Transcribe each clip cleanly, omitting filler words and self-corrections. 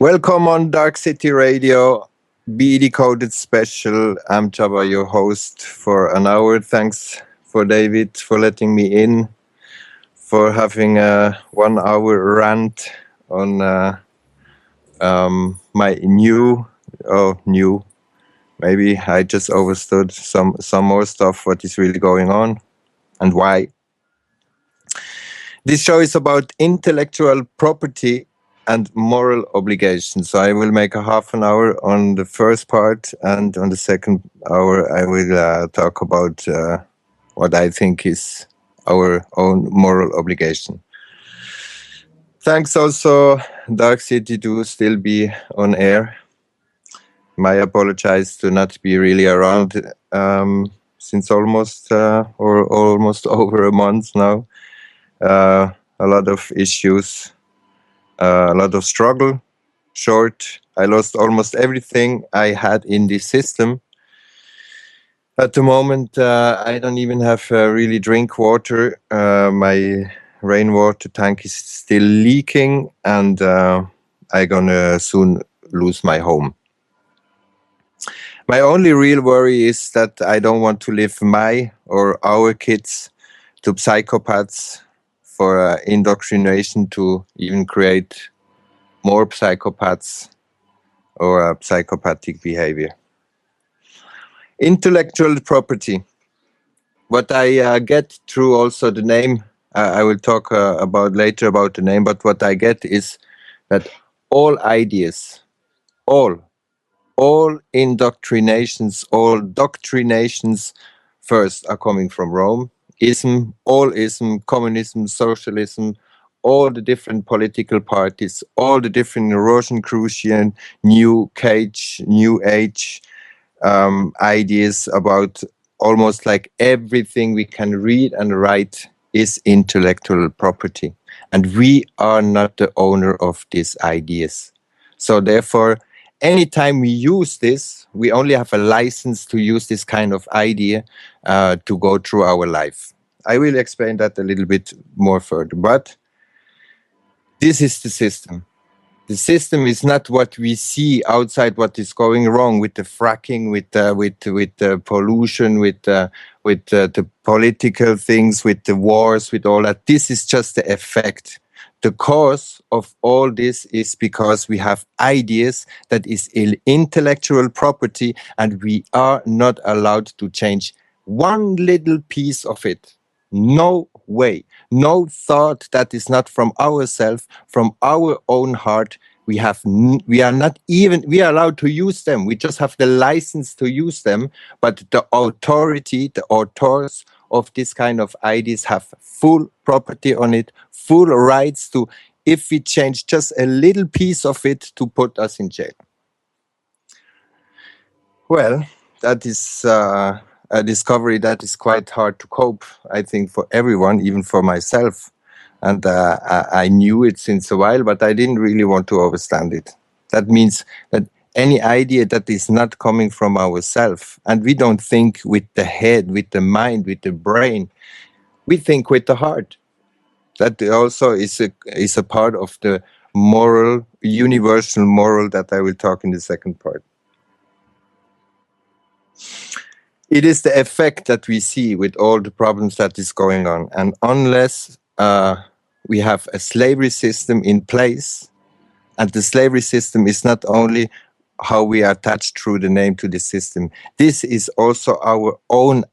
Welcome on Dark City Radio, BDcode special. I'm Jabba, your host for an hour. Thanks for David for letting me in, for having a 1 hour rant on my new. Maybe I just overstood some more stuff. What is really going on and why? This show is about intellectual property and moral obligations. So I will make a half an hour on the first part, and on the second hour I will talk about what I think is our own moral obligation. Thanks also, Dark City, to still be on air. I apologize to not be really around since almost over a month now. A lot of issues, a lot of struggle. Short, I lost almost everything I had in this system. At the moment, I don't even have really drink water. My rainwater tank is still leaking, and I'm gonna soon lose my home. My only real worry is that I don't want to leave my or our kids to psychopaths for indoctrination to even create more psychopaths or psychopathic behavior. Intellectual property. What I get through also the name, I will talk about later about the name, but what I get is that all ideas, all indoctrinations, all doctrinations first are coming from Rome. Ism, all ism, communism, socialism, all the different political parties, all the different Rosicrucian, New Age ideas about almost like everything we can read and write is intellectual property. And we are not the owner of these ideas. So therefore, anytime we use this, we only have a license to use this kind of idea to go through our life. I will explain that a little bit more further, but this is the system. The system is not what we see outside. What is going wrong with the fracking, with the pollution, with the political things, with the wars, with all that. This is just the effect. The cause of all this is because we have ideas that is intellectual property, and we are not allowed to change one little piece of it. No way. No thought that is not from ourselves, from our own heart. We are allowed to use them. We just have the license to use them. But the authors of this kind of ideas have full property on it, full rights to, if we change just a little piece of it, to put us in jail. Well, that is a discovery that is quite hard to cope, I think, for everyone, even for myself. And I knew it since a while, but I didn't really want to overstand it. That means that any idea that is not coming from ourselves, and we don't think with the head, with the mind, with the brain, we think with the heart. That also is a part of the moral, universal moral that I will talk in the second part. It is the effect that we see with all the problems that is going on. And unless we have a slavery system in place, and the slavery system is not only how we are attached through the name to the system, this is also our own.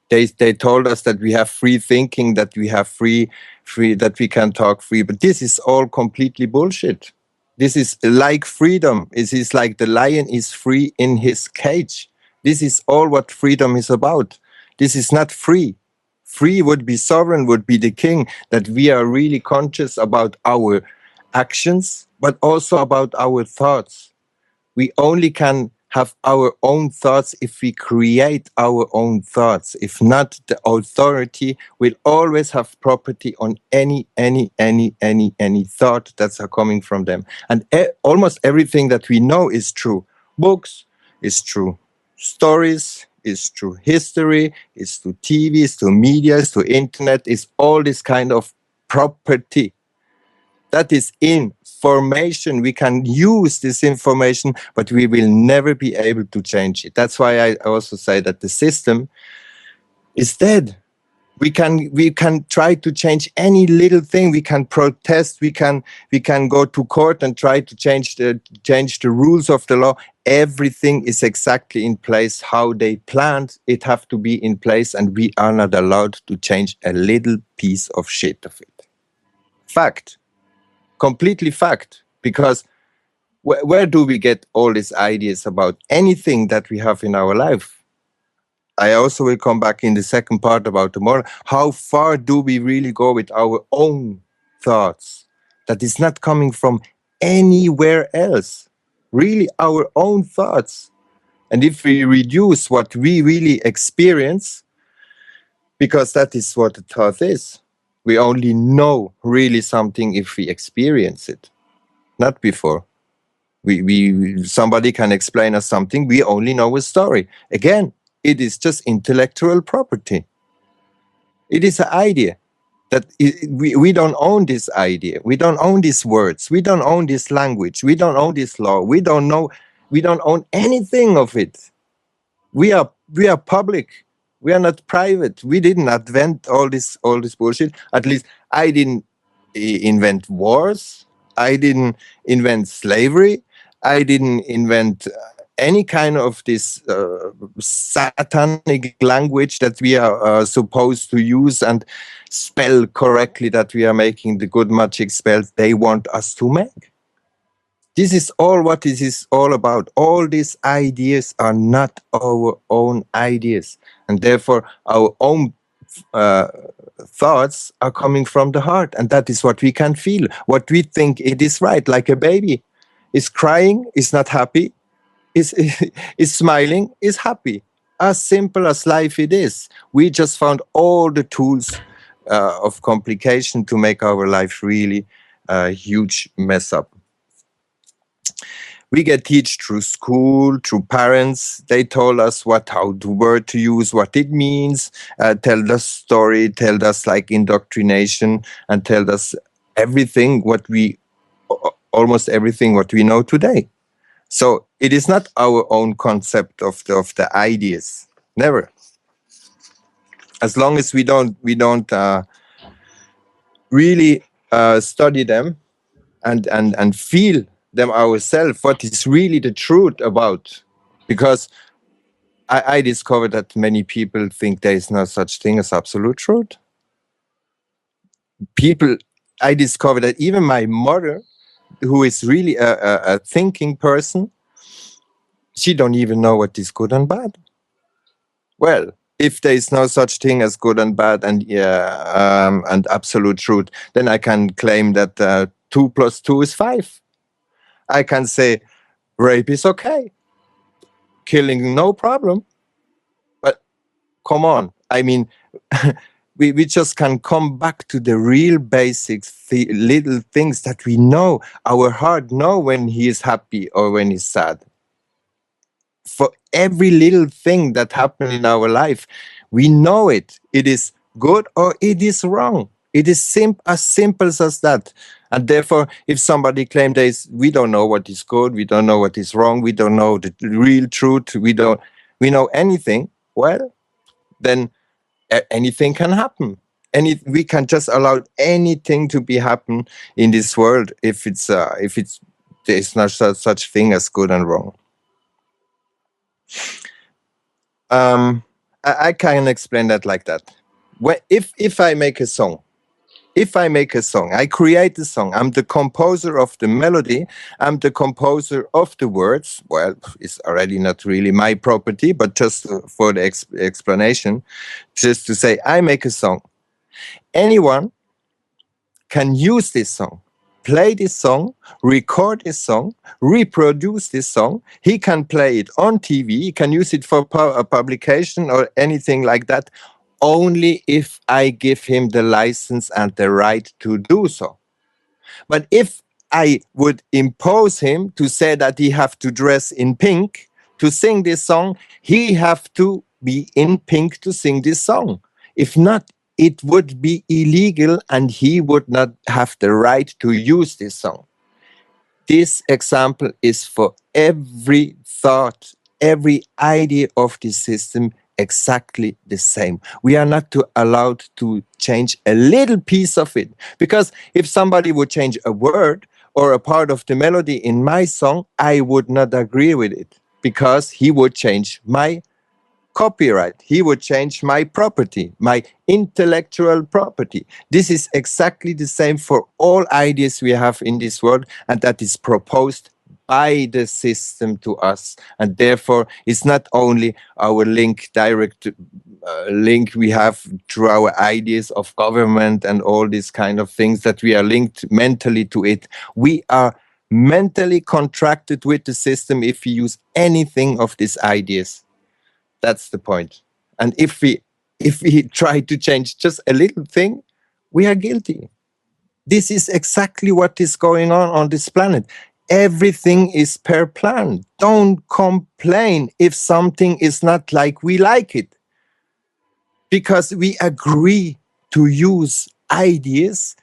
They told us that we have free thinking, that we have free, that we can talk free, but this is all completely bullshit. This is like freedom. It is like the lion is free in his cage. This is all what freedom is about. This is not free. Free would be sovereign, would be the king, that we are really conscious about our actions, but also about our thoughts. We only can have our own thoughts if we create our own thoughts. If not, the authority will always have property on any thought that's coming from them. And almost everything that we know is true. Books is true. Stories is through history, is through TV, is through media, is through internet, is all this kind of property that is in information, we can use this information, but we will never be able to change it. That's why I also say that the system is dead. We can try to change any little thing. We can protest. We can go to court and try to change the rules of the law. Everything is exactly in place how they planned it have to be in place, and we are not allowed to change a little piece of shit of it. Fact, completely fact. Because where do we get all these ideas about anything that we have in our life? I also will come back in the second part about tomorrow. How far do we really go with our own thoughts? That is not coming from anywhere else. Really, our own thoughts. And if we reduce what we really experience, because that is what the thought is, we only know really something if we experience it, not before. Somebody can explain us something, we only know a story. Again, it is just intellectual property. It is an idea that we don't own this idea. We don't own these words. We don't own this language. We don't own this law. We don't own anything of it. We are public. We are not private. We didn't invent all this bullshit. At least I didn't invent wars. I didn't invent slavery. I didn't invent any kind of this satanic language that we are supposed to use and spell correctly, that we are making the good magic spells they want us to make. This is all what this is all about. All these ideas are not our own ideas, and therefore our own thoughts are coming from the heart, and that is what we can feel, what we think it is right. Like a baby is crying, is not happy, is smiling, is happy. As simple as life it is. We just found all the tools of complication to make our life really a huge mess up. We get taught through school, through parents. They told us how the word to use, what it means, tell us story, tell us like indoctrination, and tell us everything almost everything what we know today. So it is not our own concept of the ideas. Never. As long as we don't really study them and feel them ourselves, what is really the truth about. Because I discovered that many people think there is no such thing as absolute truth. I discovered that even my mother, who is really a thinking person, she don't even know what is good and bad. Well, if there is no such thing as good and bad and absolute truth, then I can claim that 2 + 2 is 5. I can say rape is okay, killing no problem. But come on, I mean, we just can come back to the real basics, the little things that we know. Our heart know when he is happy or when he's sad. For every little thing that happened in our life, we know it. It is good or it is wrong. It is as simple as that. And therefore, if somebody claims we don't know what is good, we don't know what is wrong, we don't know the real truth, we know anything, well, then anything can happen. We can just allow anything to be happen in this world if there's not such thing as good and wrong. I can explain that like that. If I make a song, I create the song, I'm the composer of the melody, I'm the composer of the words. Well, it's already not really my property, but just for the explanation, just to say I make a song. Anyone can use this song, play this song, record this song, reproduce this song. He can play it on TV, he can use it for a publication or anything like that, only if I give him the license and the right to do so. But if I would impose him to say that he have to dress in pink to sing this song, he have to be in pink to sing this song. If not, it would be illegal and he would not have the right to use this song. This example is for every thought, every idea of this system exactly the same. We are not allowed to change a little piece of it, because if somebody would change a word or a part of the melody in my song, I would not agree with it, because he would change my copyright. He would change my property, my intellectual property. This is exactly the same for all ideas we have in this world, and that is proposed by the system to us. And therefore, it's not only our direct link we have through our ideas of government and all these kind of things, that we are linked mentally to it. We are mentally contracted with the system if we use anything of these ideas. That's the point. And if we try to change just a little thing, we are guilty. This is exactly what is going on this planet. Everything is per plan. Don't complain if something is not like we like it, because we agree to use ideas,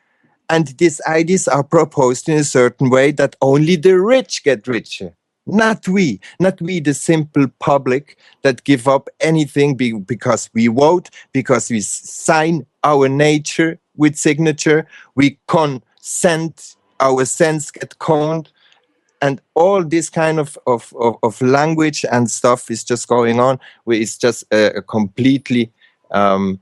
and these ideas are proposed in a certain way that only the rich get richer. Not we, the simple public that give up anything because we vote, because we sign our nature with signature, we consent, our sense get counted, and all this kind of language and stuff is just going on, where it's just a completely um,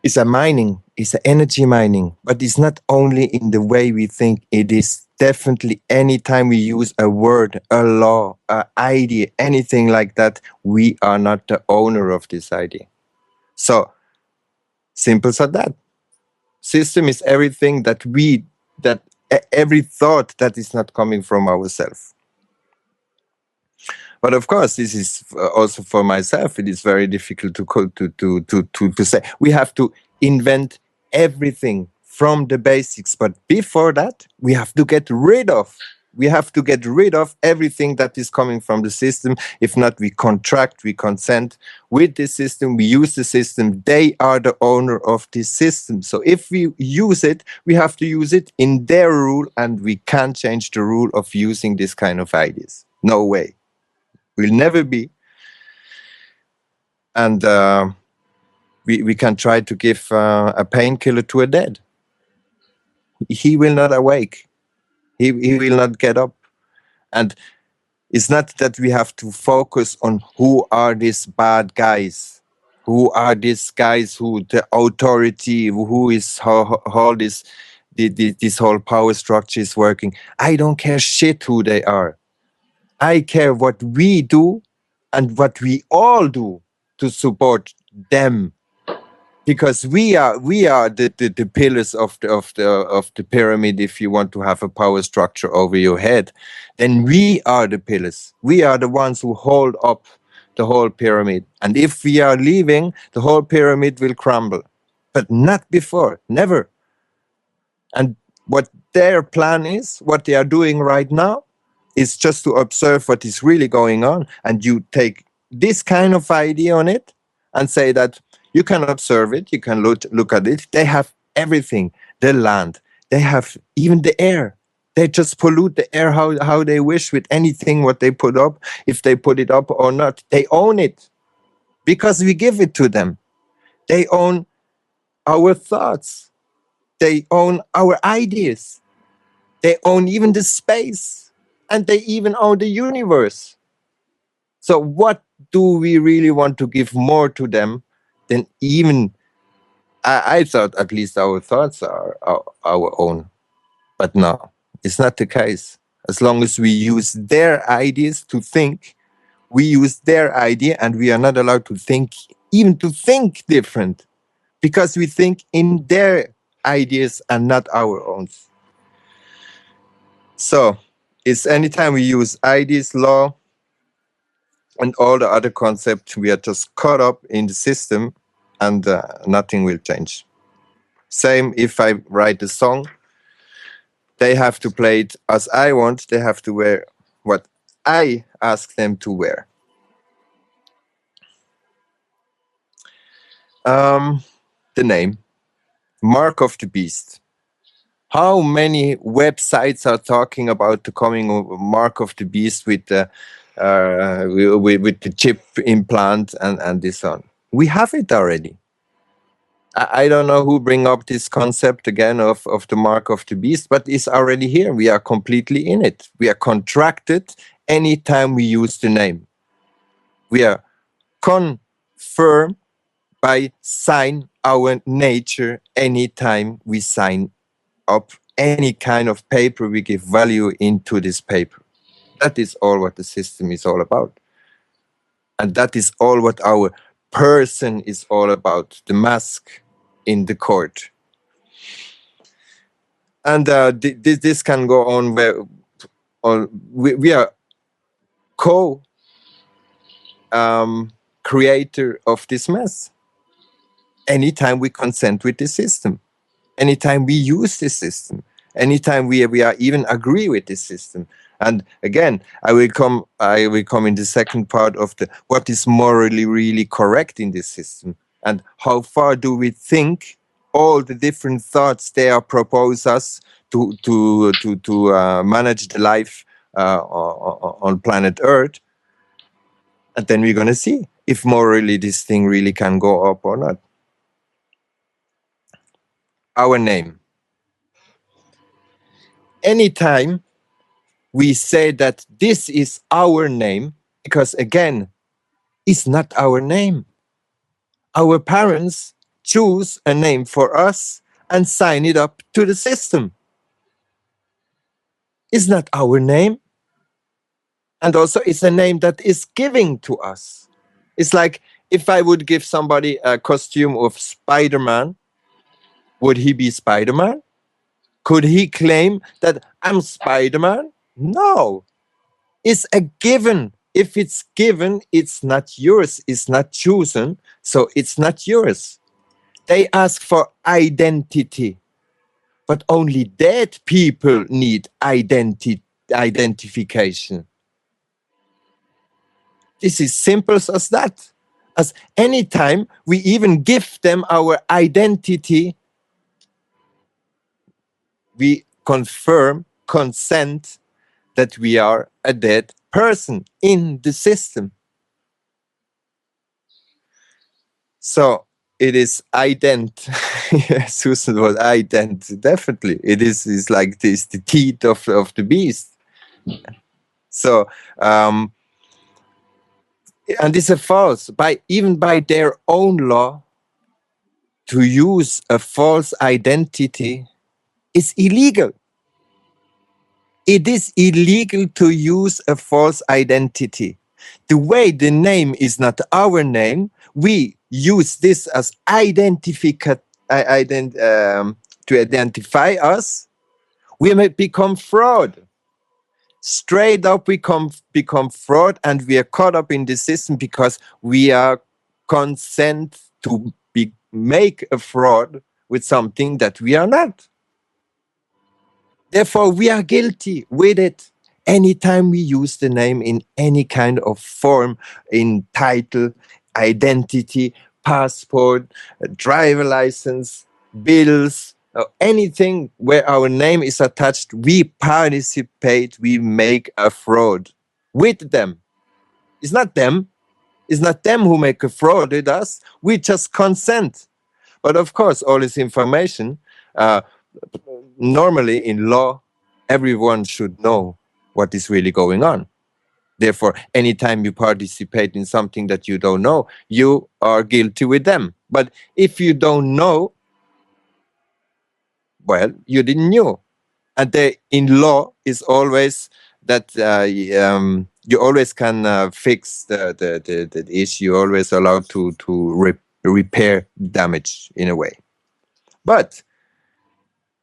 it's a mining, it's an energy mining, but it's not only in the way we think. It is definitely anytime we use a word, a law, an idea, anything like that, we are not the owner of this idea. So simple as that. System is everything every thought that is not coming from ourselves. But of course, this is also for myself. It is very difficult to say. We have to invent everything from the basics. But before that, we have to get rid of. We have to get rid of everything that is coming from the system. If not, we contract, we consent with the system, we use the system. They are the owner of this system. So if we use it, we have to use it in their rule, and we can't change the rule of using this kind of ideas. No way. Will never be. And we can try to give a painkiller to a dead. He will not awake. He will not get up. And it's not that we have to focus on who are these bad guys, who are these guys who the authority, who is how this whole power structure is working. I don't care shit who they are. I care what we do and what we all do to support them, because we are the pillars of the pyramid. If you want to have a power structure over your head, then we are the pillars. We are the ones who hold up the whole pyramid. And if we are leaving, the whole pyramid will crumble. But not before, never. And what their plan is, what they are doing right now, is just to observe what is really going on. And you take this kind of idea on it and say that you can observe it, you can look at it. They have everything, the land, they have even the air. They just pollute the air how they wish with anything what they put up. If they put it up or not, they own it because we give it to them. They own our thoughts. They own our ideas. They own even the space, and they even own the universe. So what do we really want to give more to them than even, I thought at least our thoughts are our own. But no, it's not the case. As long as we use their ideas to think, we use their idea, and we are not allowed to think, even to think different, because we think in their ideas and not our own. So it's anytime we use ideas, law, and all the other concepts, we are just caught up in the system, and nothing will change. Same if I write a song, they have to play it as I want. They have to wear what I ask them to wear. The name, Mark of the Beast. How many websites are talking about the coming mark of the beast with the with the chip implant and this on? We have it already. I don't know who bring up this concept again of the mark of the beast, but it's already here. We are completely in it. We are contracted anytime we use the name. We are confirmed by sign our nature anytime we sign up any kind of paper, we give value into this paper. That is all what the system is all about. And that is all what our person is all about, the mask in the court. And this can go on where we are co creator of this mess anytime we consent with the system, anytime we use this system, anytime we are even agree with this system. And again, I will come in the second part of the what is morally really correct in this system, and how far do we think all the different thoughts they are propose us to manage the life on planet Earth. And then we're going to see if morally this thing really can go up or not. Our name. Anytime we say that this is our name, because again, it's not our name. Our parents choose a name for us and sign it up to the system. It's not our name. And also it's a name that is given to us. It's like if I would give somebody a costume of Spider-Man, would he be Spider-Man? Could he claim that I'm Spider-Man? No. It's a given. If it's given, it's not yours. It's not chosen, so it's not yours. They ask for identity, but only dead people need identification. This is simple as that. As anytime we even give them our identity, we confirm, consent that we are a dead person in the system. So it is ident. Susan was ident. Definitely, it is like this, the teeth of the beast. So, and it's a false even by their own law. To use a false identity is illegal. It is illegal to use a false identity. The way the name is not our name, we use this as to identify us. We may become fraud. Straight up, we become fraud, and we are caught up in the system because we are consent to make a fraud with something that we are not. Therefore, we are guilty with it. Anytime we use the name in any kind of form, in title, identity, passport, driver license, bills, anything where our name is attached, we participate, we make a fraud with them. It's not them. It's not them who make a fraud with us. We just consent. But of course, all this information, normally in law, everyone should know what is really going on. Therefore, anytime you participate in something that you don't know, you are guilty with them. But if you don't know, well, you didn't know. And in law is always that you always can fix the issue. You're always allowed to repair damage in a way. But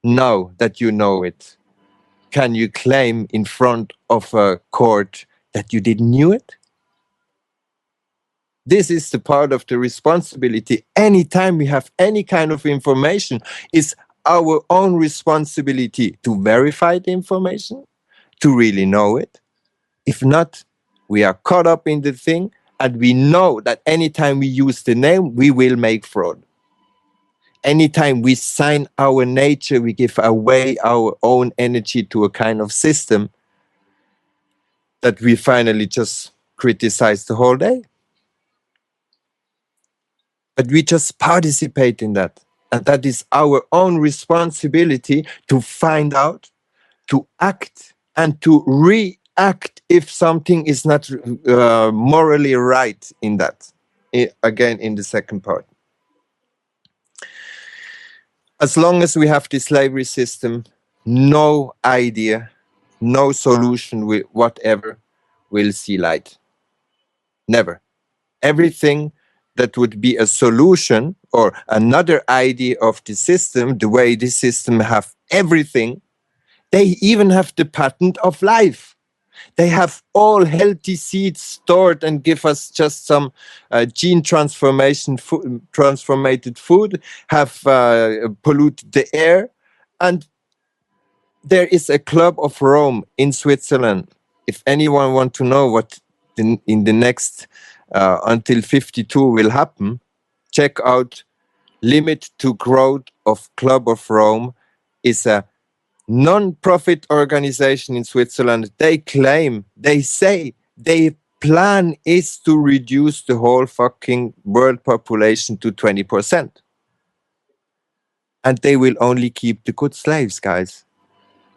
now that you know it, can you claim in front of a court that you didn't knew it? This is the part of the responsibility. Anytime we have any kind of information, it's our own responsibility to verify the information, to really know it. If not, we are caught up in the thing, and we know that anytime we use the name, we will make fraud. anytime we sign our nature, we give away our own energy to a kind of system that we finally just criticize the whole day. But we just participate in that. And that is our own responsibility to find out, to act, and to react if something is not morally right in that. Again, in the second part. As long as we have the slavery system, no idea, no solution, whatever, will see light. Never. Everything that would be a solution or another idea of the system, the way the system have everything, they even have the patent of life. They have all healthy seeds stored and give us just some gene transformated food, have polluted the air. And there is a Club of Rome in Switzerland. If anyone want to know what in the next until 52 will happen, check out Limit to Growth of Club of Rome. Is a non-profit organization in Switzerland. They claim, they say, their plan is to reduce the whole fucking world population to 20%. And they will only keep the good slaves, guys.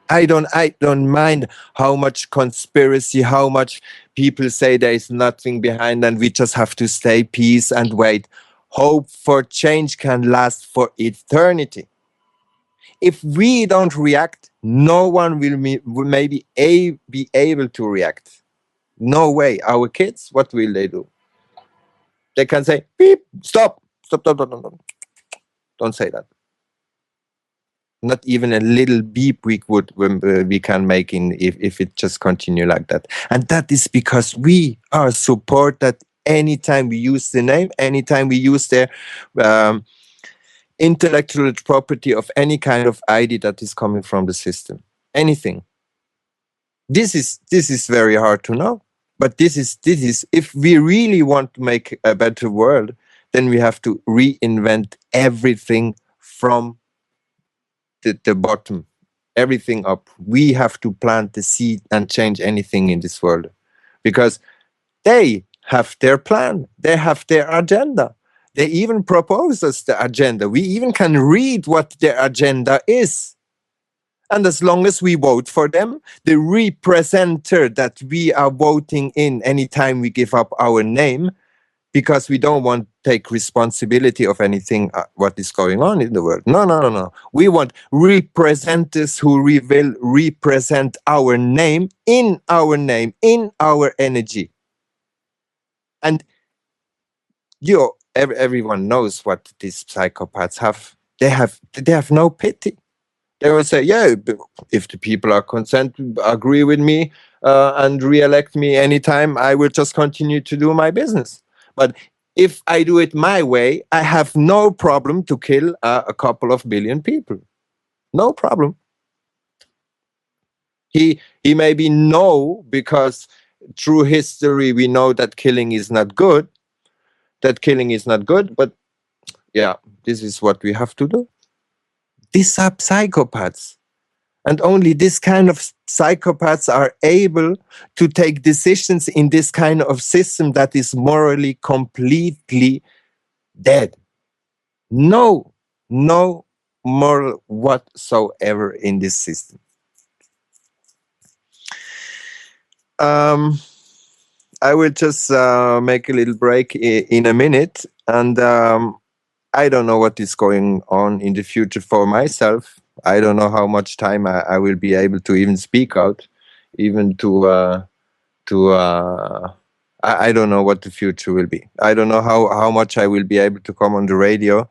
I don't mind how much conspiracy, how much people say there is nothing behind and we just have to stay peace and wait. Hope for change can last for eternity. If we don't react, no one will maybe be able to react. No way. Our kids, what will they do? They can say, beep, stop. Don't say that. Not even a little beep we can make in if it just continue like that. And that is because we are support that anytime we use the name, anytime we use their intellectual property of any kind of ID that is coming from the system. Anything. This is very hard to know. But this is if we really want to make a better world, then we have to reinvent everything from the bottom, everything up. We have to plant the seed and change anything in this world, because they have their plan, they have their agenda. They even propose us the agenda. We even can read what their agenda is. And as long as we vote for them, the representative that we are voting in anytime we give up our name, because we don't want to take responsibility of anything what is going on in the world. No. We want representatives who will represent our name, in our energy. And everyone knows what these psychopaths have. They have no pity. They will say, yeah, if the people are agree with me and re-elect me anytime, I will just continue to do my business. But if I do it my way, I have no problem to kill a couple of billion people. No problem. He maybe know, because through history we know that killing is not good. But yeah, this is what we have to do. These are psychopaths. And only this kind of psychopaths are able to take decisions in this kind of system that is morally completely dead. No moral whatsoever in this system. I will just make a little break in a minute, and I don't know what is going on in the future for myself. I don't know how much time I will be able to even speak out, even I don't know what the future will be. I don't know how much I will be able to come on the radio.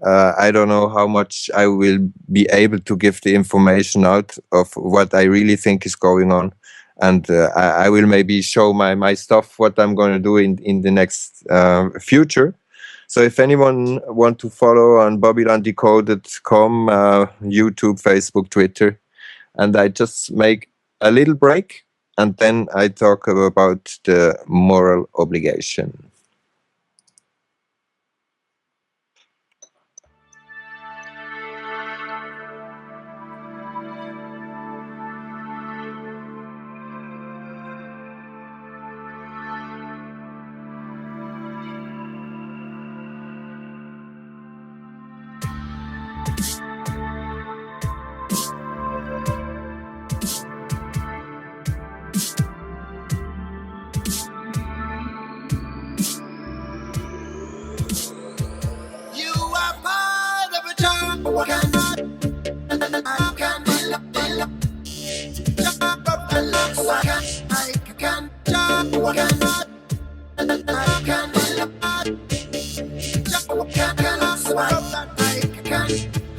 I don't know how much I will be able to give the information out of what I really think is going on. And I will maybe show my stuff, what I'm going to do in the next future. So if anyone want to follow on BobbylandDecoded.com, YouTube, Facebook, Twitter, and I just make a little break, and then I talk about the moral obligation.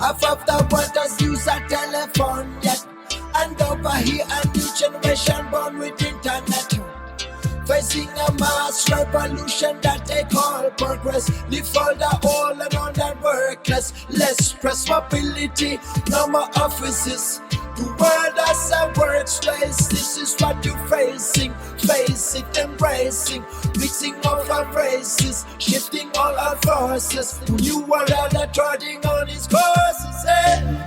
Half of the world does use a telephone yet, and over here a new generation born with internet, facing a mass revolution that they call progress. Live for the old and on and workless, less stress, mobility, no more offices. The world as a workspace, this is what you're facing. Face it, embracing, mixing all our races, shifting all our forces. New world are trotting on its courses.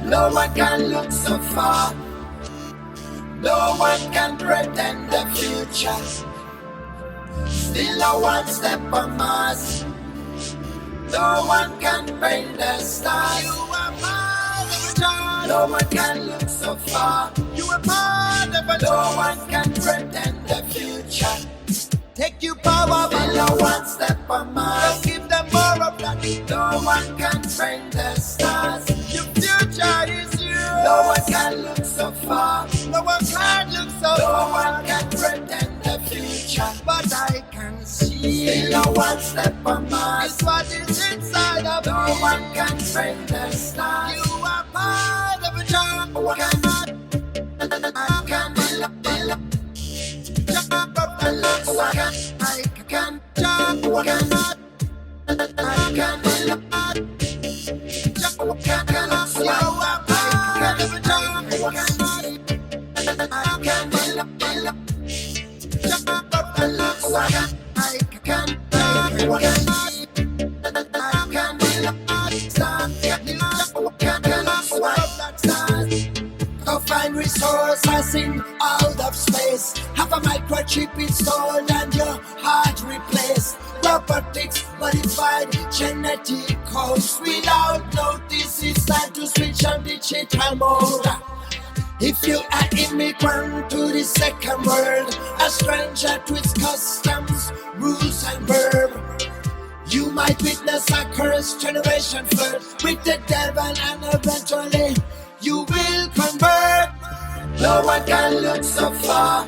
No one can look so far, no one can pretend the future. Still a one step on Mars, no one can paint the stars. You are part of a child, no one can look so far. You are part of a no one can pretend the future. Take you power, still a one step on Mars. Don't give them more of that. No one can paint the stars. Your future is you. No one can look so far. No one can look so far. No one can pretend the future, but I can see. Still a one step on Mars. It's what is inside of no me. One can paint the stars. You are part of a job. No one cannot. I can jump up and look so I can jump. No one cannot. I can jump up and look so you are part of a job. No one cannot. I can jump up and look so I can go find resources in out of space. Have a microchip installed and your heart replaced. Robotics modified genetic codes. Without notice, it's time to switch on digital mode. If you are immigrant to the second world, a stranger to its customs, rules and verb, you might witness a cursed generation flirt with the devil, and eventually you will convert. No one can look so far,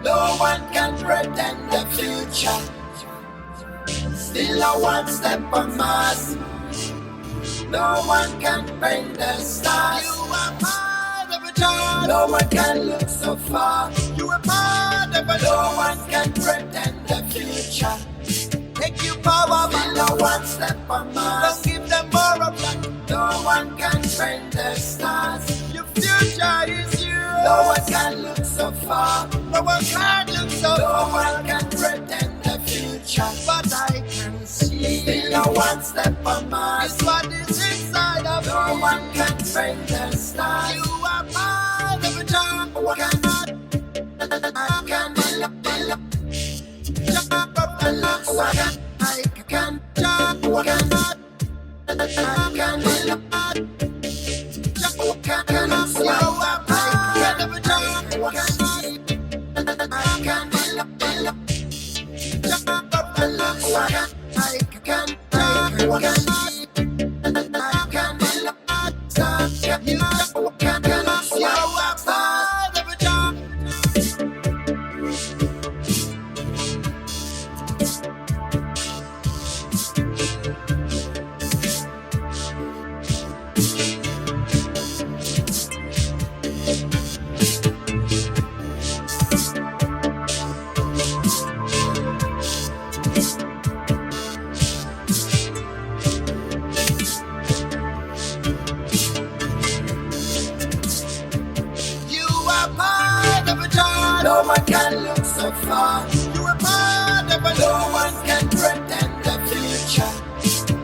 no one can pretend the future. Still a one step on Mars, no one can paint the stars. You are part of a job. No one can look so far. You are part of a no one can pretend the future. Take you power, but no one step on Mars. Don't give them more of that. No one can paint the stars. Your future is you. No one can look so far. No one can look so far. No one can pretend the future, but I can see. Still no one step on Mars. It's what is inside of me. No one can paint the stars. You are part of a job. No one cannot. I can jump up and look so I can jump. No one cannot. I can jump up and look so I can jump. No one cannot. I can jump up and look so I can jump. No one cannot. I can stop you. Can look so I part of a job. No one can look so far. You are part of a no one can pretend the future.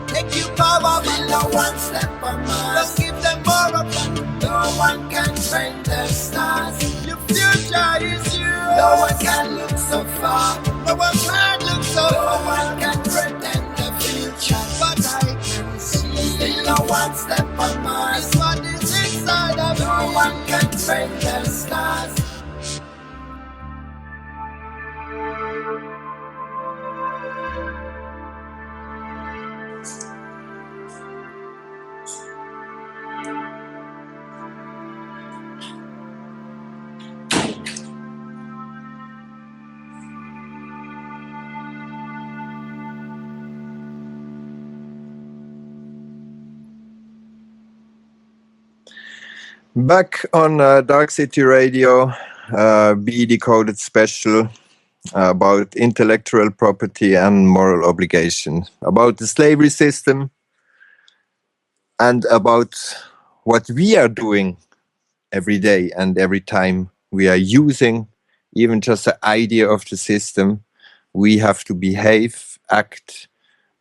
Take you power, but no one step on Mars. Don't give them more of that. No one can paint the stars. Your future is you. No one can look so far. No one can look so far. No one can pretend the future, but I can see. Still no one step on Mars. It's what is inside of no one can paint the stars. Back on Dark City Radio, BDcoded special about intellectual property and moral obligation, about the slavery system, and about what we are doing every day and every time we are using even just the idea of the system. We have to behave, act,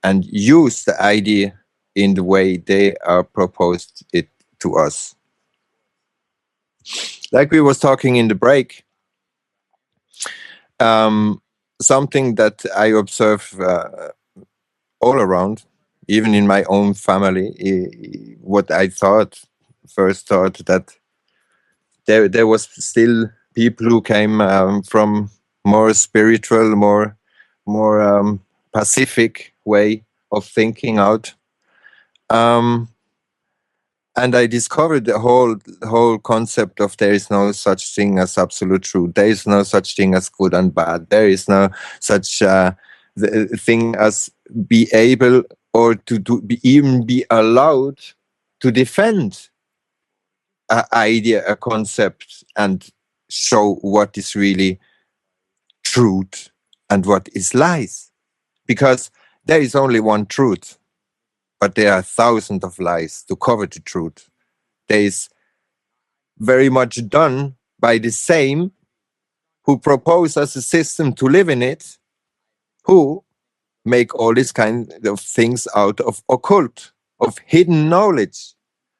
and use the idea in the way they are proposed it to us. Like we was talking in the break, something that I observe all around, even in my own family, what I first thought that there was still people who came from more spiritual, more pacific way of thinking out. And I discovered the whole concept of there is no such thing as absolute truth. There is no such thing as good and bad. There is no such thing as be able or even be allowed to defend an idea, a concept, and show what is really truth and what is lies. Because there is only one truth, but there are thousands of lies to cover the truth. There is very much done by the same who propose us a system to live in it, who make all these kind of things out of occult, of hidden knowledge.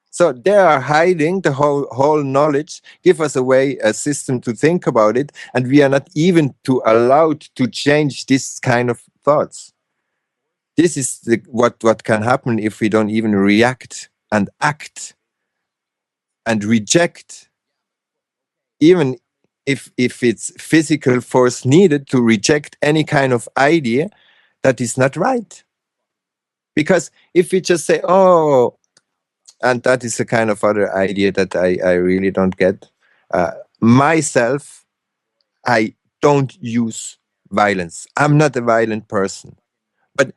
So they are hiding the whole knowledge, give us a system to think about it, and we are not even allowed to change this kind of thoughts. This is what can happen if we don't even react and act and reject, even if it's physical force needed to reject any kind of idea that is not right. Because if we just say, oh, and that is a kind of other idea that I really don't get. Myself, I don't use violence. I'm not a violent person. But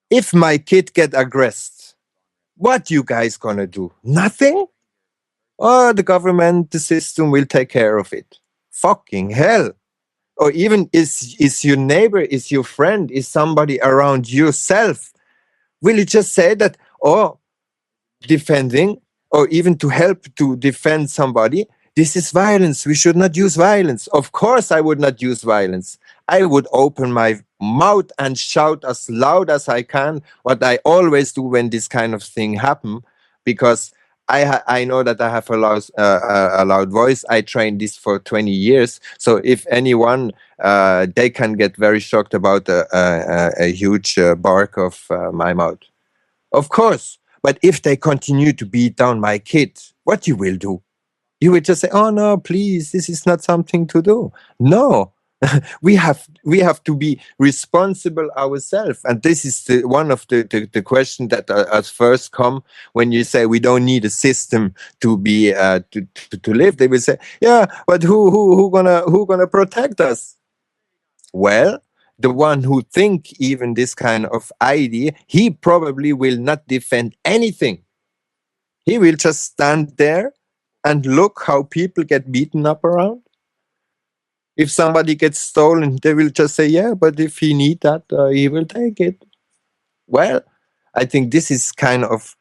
if my kid get aggressed, what you guys gonna do? Nothing? Oh, the government, the system will take care of it. Fucking hell. Or even is your neighbor, is your friend, is somebody around yourself? Will you just say that, oh, defending or even to help to defend somebody, this is violence. We should not use violence. Of course, I would not use violence. I would open my mouth and shout as loud as I can, what I always do when this kind of thing happen, because I know that I have a loud voice. I trained this for 20 years. So if anyone, they can get very shocked about a huge bark of my mouth. Of course. But if they continue to beat down my kid, what you will do? You will just say, "Oh no, please, this is not something to do." No, we have to be responsible ourselves, and this is one of the question that at first come when you say we don't need a system to be to live. They will say, "Yeah, but who gonna protect us?" Well, the one who think even this kind of idea, he probably will not defend anything. He will just stand there and look how people get beaten up around. If somebody gets stolen, they will just say, yeah, but if he need that, he will take it. Well, I think this is kind of,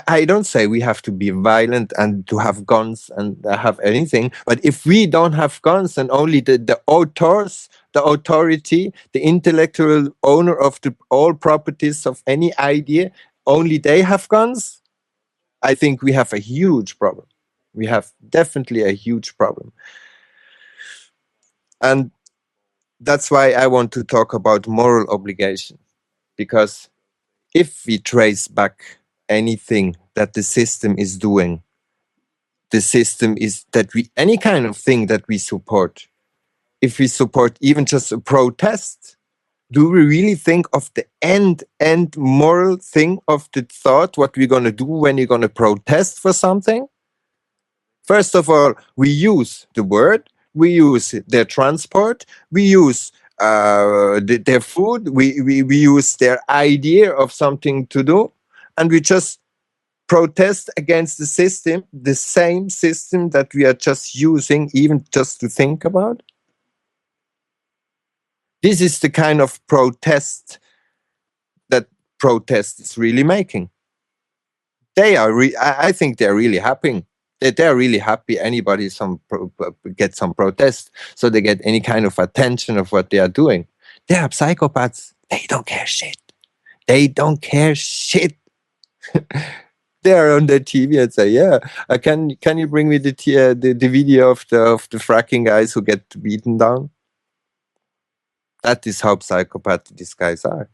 I don't say we have to be violent and to have guns and have anything, but if we don't have guns and only the authors, the authority, the intellectual owner of all properties of any idea, only they have guns, I think we have a huge problem. We have definitely a huge problem. And that's why I want to talk about moral obligation, because if we trace back anything that the system is doing, the system is that any kind of thing that we support, if we support even just a protest, do we really think of the end moral thing of the thought, what we're going to do when you're going to protest for something? First of all, we use the word, we use their transport, we use their food, we use their idea of something to do, and we just protest against the system, the same system that we are just using, even just to think about. This is the kind of protest that protest is really making. They are, I think they're really happy. They're really happy. Anybody get some protest, so they get any kind of attention of what they are doing. They are psychopaths. They don't care shit. They don't care shit. They are on their TV and say, "Yeah, can you bring me the video of the fracking guys who get beaten down?" That is how psychopathic these guys are.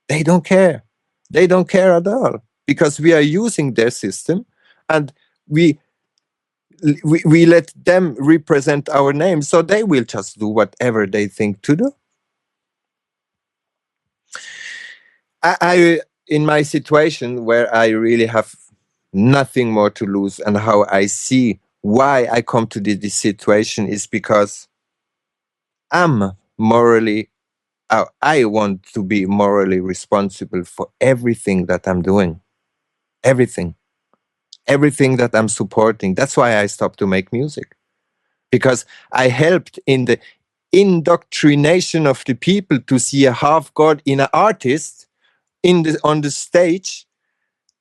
They don't care. They don't care at all, because we are using their system, and we let them represent our name, so they will just do whatever they think to do. I in my situation where I really have nothing more to lose, and how I see why I come to this situation is because I'm morally, I want to be morally responsible for everything that I'm doing. Everything. Everything that I'm supporting. That's why I stopped to make music. Because I helped in the indoctrination of the people to see a half god in an artist on the stage.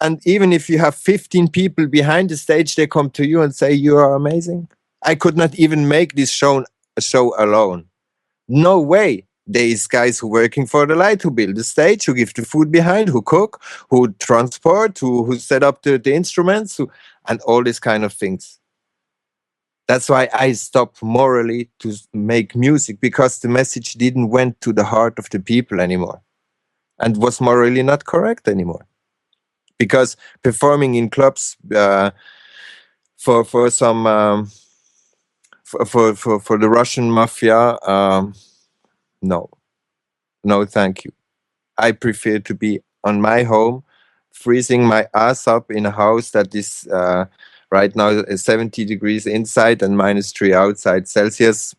And even if you have 15 people behind the stage, they come to you and say, "You are amazing." I could not even make this show alone. No way. There is guys who working for the light, who build the stage, who give the food behind, who cook, who transport, who set up the instruments, and all these kind of things. That's why I stopped morally to make music, because the message didn't went to the heart of the people anymore, and was morally not correct anymore. Because performing in clubs for some for the Russian mafia, no, thank you. I prefer to be on my home, freezing my ass up in a house that is right now 70 degrees inside and -3 outside Celsius,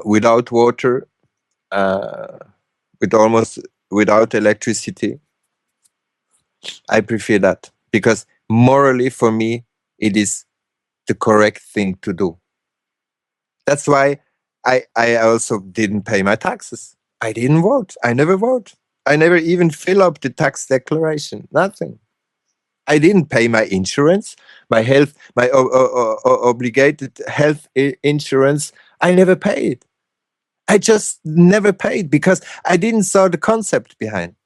without water, without electricity. I prefer that, because morally for me it is the correct thing to do. That's why I also didn't pay my taxes. I didn't vote. I never vote. I never even fill up the tax declaration. Nothing. I didn't pay my insurance, my health, my obligated health insurance. I never paid. I just never paid, because I didn't saw the concept behind.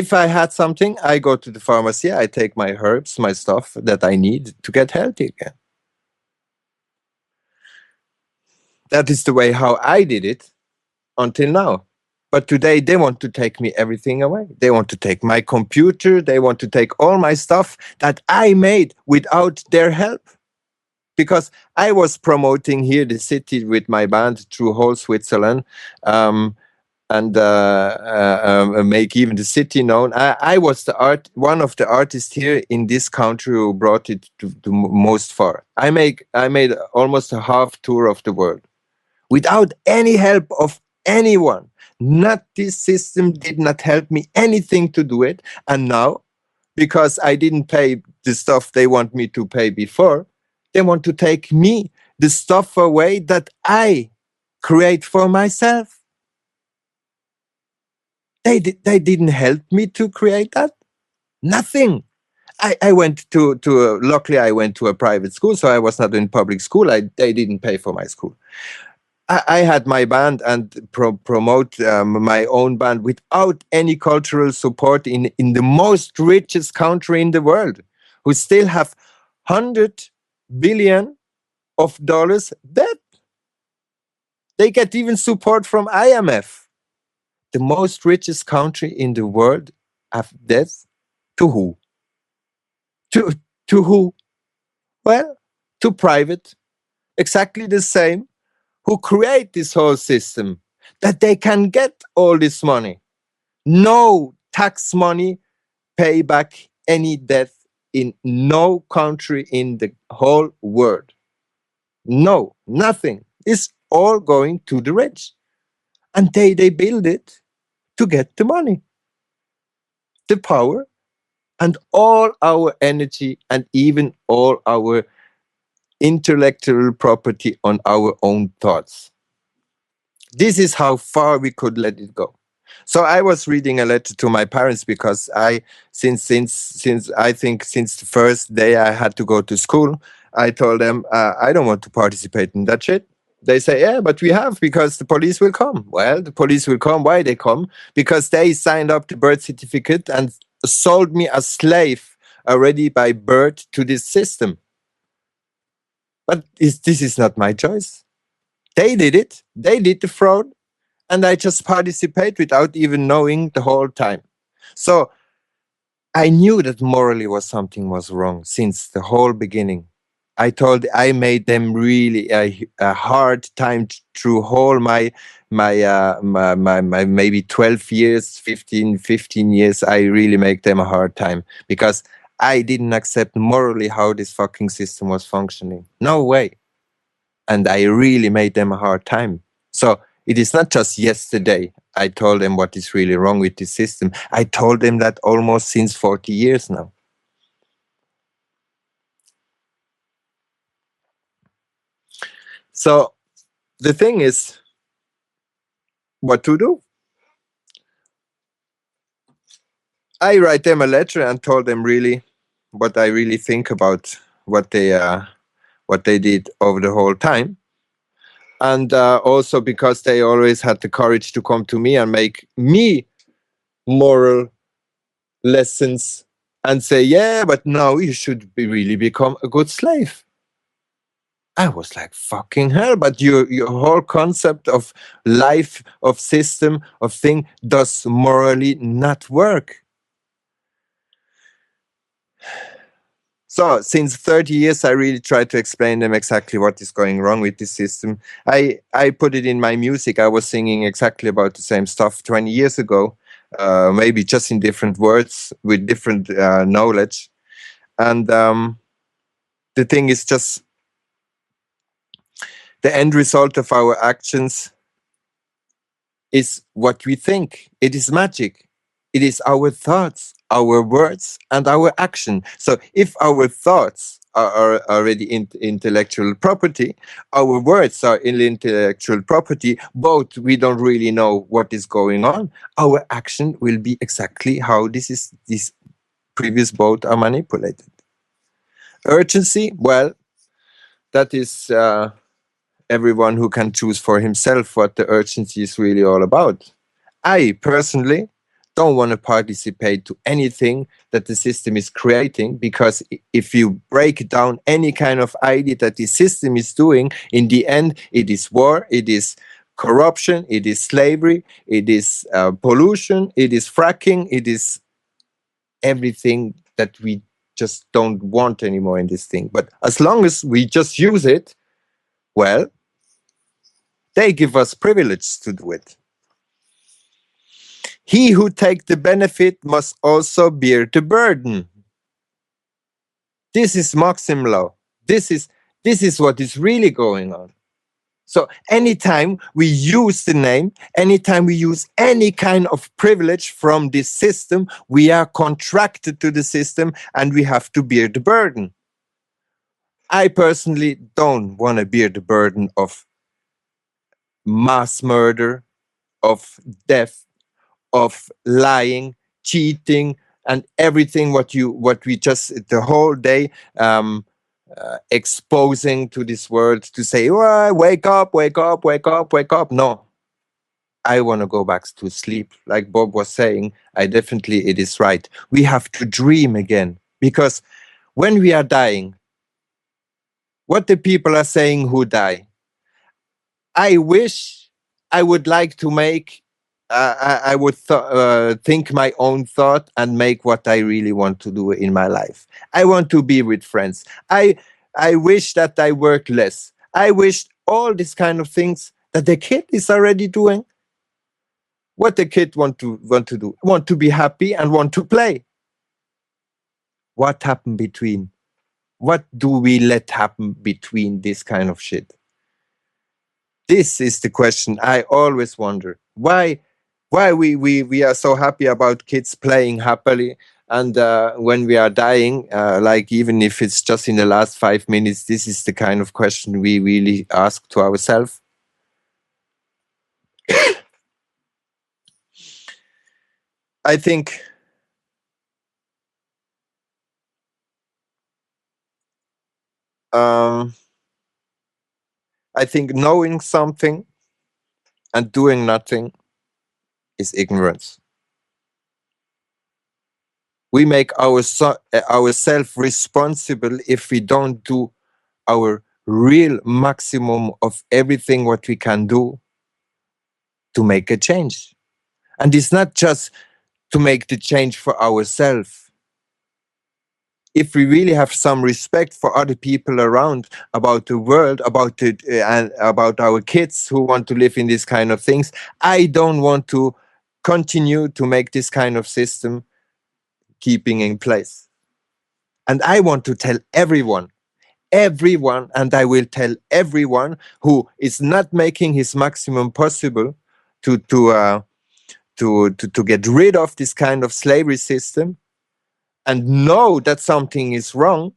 If I had something, I go to the pharmacy, I take my herbs, my stuff that I need to get healthy again. That is the way how I did it until now. But today they want to take me everything away. They want to take my computer. They want to take all my stuff that I made without their help. Because I was promoting here the city with my band through whole Switzerland, and make even the city known. I was one of the artists here in this country who brought it to most far. I made almost a half tour of the world without any help of anyone. Not this system did not help me anything to do it. And now, because I didn't pay the stuff they want me to pay before, they want to take me the stuff away that I create for myself. They didn't help me to create that. Nothing. I went luckily I went to a private school, so I was not in public school. They didn't pay for my school. I had my band and promote my own band without any cultural support in the most richest country in the world, who still have $100 billion debt. They get even support from IMF. The most richest country in the world have debt to who? To who? Well, to private. Exactly the same who create this whole system, that they can get all this money. No tax money pay back any debt in no country in the whole world. No, nothing. It's all going to the rich. And they build it to get the money, the power, and all our energy and even all our intellectual property on our own thoughts. This is how far we could let it go. So I was reading a letter to my parents because since I think since the first day I had to go to school, I told them I don't want to participate in that shit. They say, yeah, but we have because the police will come. Well, the police will come. Why they come? Because they signed up the birth certificate and sold me a slave already by birth to this system. But this is not my choice. They did it. They did the fraud, and I just participate without even knowing the whole time. So I knew that morally something was wrong since the whole beginning. I made them really a hard time through whole my maybe 12 years, 15 years. I really make them a hard time because I didn't accept morally how this fucking system was functioning. No way. And I really made them a hard time. So it is not just yesterday I told them what is really wrong with this system. I told them that almost since 40 years now. So the thing is, what to do? I write them a letter and told them really what I really think about what they did over the whole time. And also because they always had the courage to come to me and make me moral lessons and say, yeah, but now you should really become a good slave. I was like, fucking hell, but your whole concept of life, of system, of thing does morally not work. So since 30 years, I really try to explain them exactly what is going wrong with this system. I put it in my music. I was singing exactly about the same stuff 20 years ago, maybe just in different words with different knowledge. And the thing is just the end result of our actions is what we think. It is magic. It is our thoughts, our words, and our action. So if our thoughts are already intellectual property, our words are intellectual property, both we don't really know what is going on, our action will be exactly how these previous both are manipulated. Urgency, well, that is everyone who can choose for himself what the urgency is really all about. I personally don't want to participate to anything that the system is creating, because if you break down any kind of idea that the system is doing, in the end it is war, it is corruption, it is slavery, it is pollution, it is fracking, it is everything that we just don't want anymore in this thing. But as long as we just use it, well, they give us privilege to do it. He who takes the benefit must also bear the burden. This is Maxim law. This is what is really going on. So anytime we use the name, anytime we use any kind of privilege from this system, we are contracted to the system and we have to bear the burden. I personally don't want to bear the burden of mass murder, of death, of lying, cheating, and everything what we just the whole day exposing to this world to say, oh, wake up, wake up, wake up, wake up. No, I want to go back to sleep. Like Bob was saying, it is right. We have to dream again, because when we are dying, what the people are saying who die, I wish I would like to make I would think my own thought and make what I really want to do in my life. I want to be with friends. I wish that I work less. I wish all these kind of things that the kid is already doing. What the kid want to do? Want to be happy and want to play. What happened between? What do we let happen between this kind of shit? This is the question I always wonder. Why we are so happy about kids playing happily And when we are dying, like even if it's just in the last 5 minutes, this is the kind of question we really ask to ourselves. I think um, I think knowing something and doing nothing is ignorance. We make ourselves responsible if we don't do our real maximum of everything what we can do to make a change. And it's not just to make the change for ourselves. If we really have some respect for other people around, about the world, about the and about our kids who want to live in these kind of things, I don't want to continue to make this kind of system keeping in place. And I want to tell everyone, and I will tell everyone who is not making his maximum possible to get rid of this kind of slavery system, and know that something is wrong,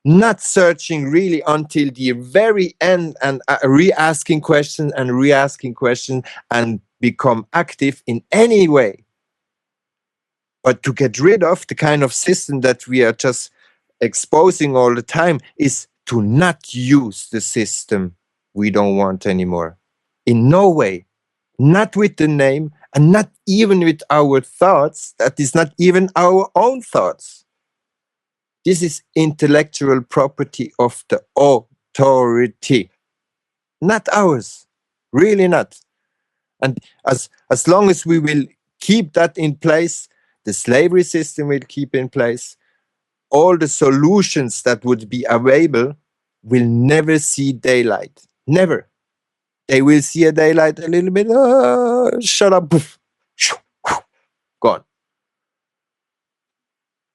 not searching really until the very end, and re-asking questions and re-asking questions and become active in any way. But to get rid of the kind of system that we are just exposing all the time is to not use the system we don't want anymore. In no way. Not with the name, and not even with our thoughts. That is not even our own thoughts. This is intellectual property of the authority, not ours. Really not. And as long as we will keep that in place, the slavery system will keep in place, all the solutions that would be available will never see daylight. Never. They will see a daylight a little bit, shut up, poof, gone.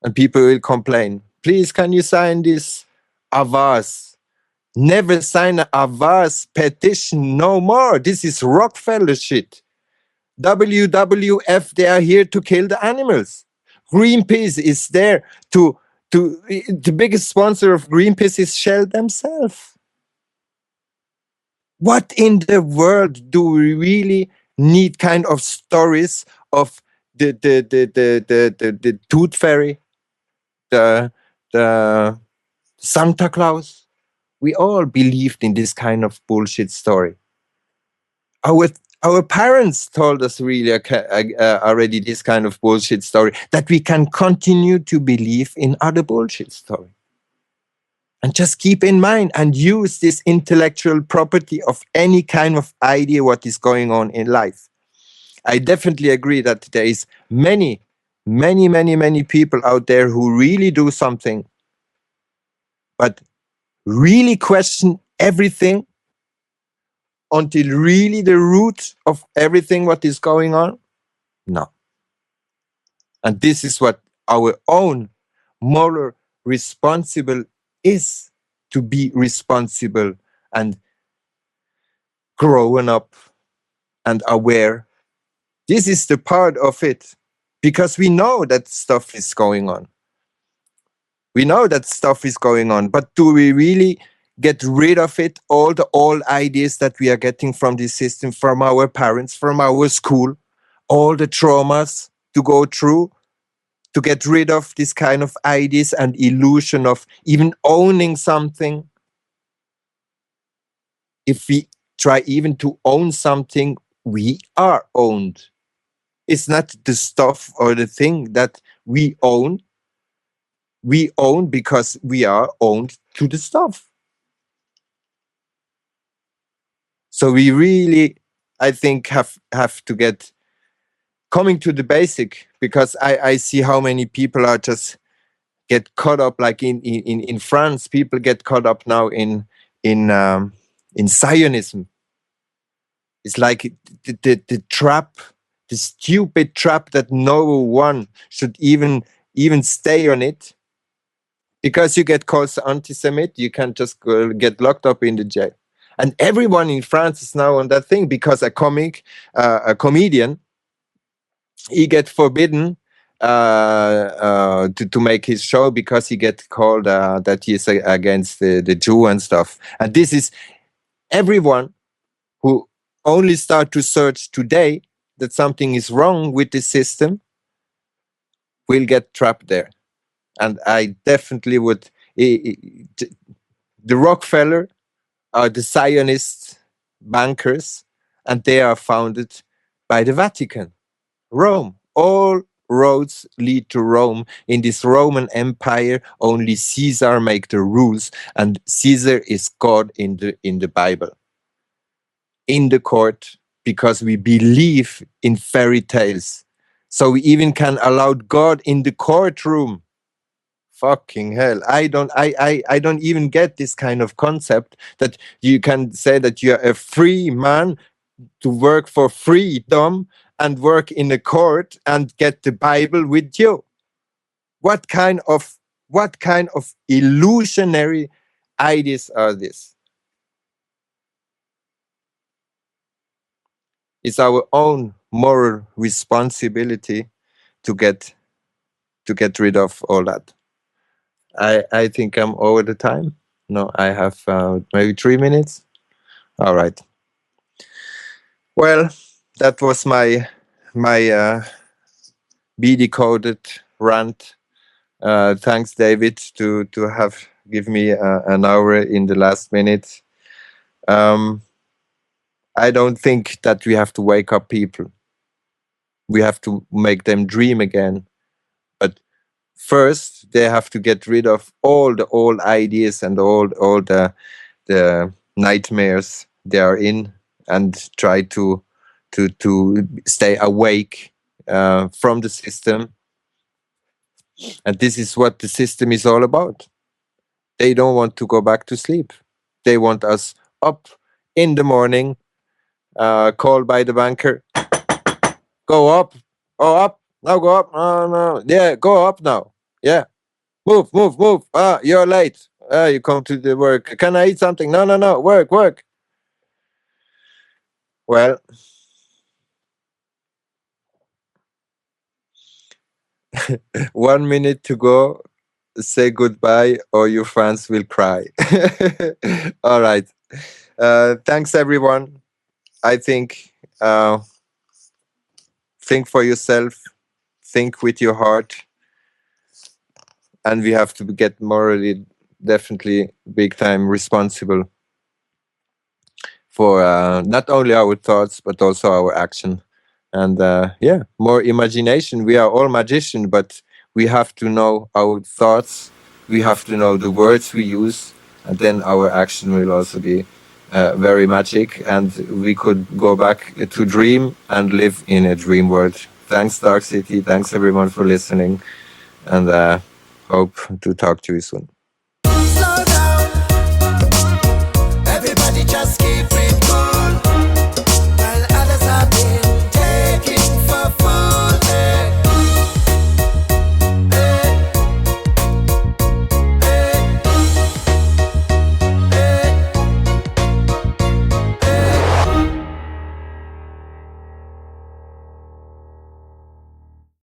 And people will complain, please, can you sign this avars? Never sign a avars petition no more. This is Rockefeller shit. WWF, they are here to kill the animals. Greenpeace is there to the biggest sponsor of Greenpeace is Shell themselves. What in the world do we really need kind of stories of the tooth fairy, the Santa Claus? We all believed in this kind of bullshit story. Our parents told us really already this kind of bullshit story, that we can continue to believe in other bullshit story. And just keep in mind and use this intellectual property of any kind of idea what is going on in life. I definitely agree that there is many people out there who really do something, but really question everything until really the root of everything what is going on? No. And this is what our own moral responsible is, to be responsible and growing up and aware. This is the part of it, because we know that stuff is going on. We know that stuff is going on, but do we really get rid of it? All the old ideas that we are getting from this system, from our parents, from our school, all the traumas to go through, to get rid of this kind of ideas and illusion of even owning something. If we try even to own something, we are owned. It's not the stuff or the thing that we own. We own because we are owned to the stuff. So we really, I think, have to get coming to the basic, because I see how many people are just get caught up, like in France, people get caught up now in Zionism. It's like the trap, the stupid trap that no one should even stay on it, because you get called anti-Semite, you can just get locked up in the jail. And everyone in France is now on that thing, because a comedian, he get forbidden to make his show because he get called that he is against the Jew and stuff. And this is everyone who only start to search today that something is wrong with the system will get trapped there. And I definitely would. The Rockefeller are the Zionist bankers, and they are founded by the Vatican, Rome. All roads lead to Rome. In this Roman Empire, only Caesar make the rules, and Caesar is God in the Bible, in the court, because we believe in fairy tales. So we even can allow God in the courtroom. Fucking hell. I don't even get this kind of concept that you can say that you're a free man to work for freedom and work in a court and get the Bible with you. What kind of illusionary ideas are this? It's our own moral responsibility to get rid of all that. I think I'm over the time. No, I have maybe 3 minutes. All right. Well, that was my BDcoded rant. Thanks, David, to have give me an hour in the last minute. I don't think that we have to wake up people. We have to make them dream again. But first, they have to get rid of all the old ideas and all the nightmares they are in, and try to stay awake from the system. And this is what the system is all about. They don't want to go back to sleep. They want us up in the morning, called by the banker. Go up. Oh, up. Now go up. Oh, no. Yeah, go up now. Yeah. Move. You're late. You come to the work. Can I eat something? No. Work. Well, 1 minute to go. Say goodbye or your fans will cry. All right. Thanks, everyone. I think for yourself, think with your heart, and we have to get morally, definitely big time responsible for not only our thoughts but also our action. And more imagination. We are all magicians, but we have to know our thoughts. We have to know the words we use, and then our action will also be very magic, and we could go back to dream and live in a dream world. Thanks, Dark City. Thanks, everyone, for listening, and hope to talk to you soon.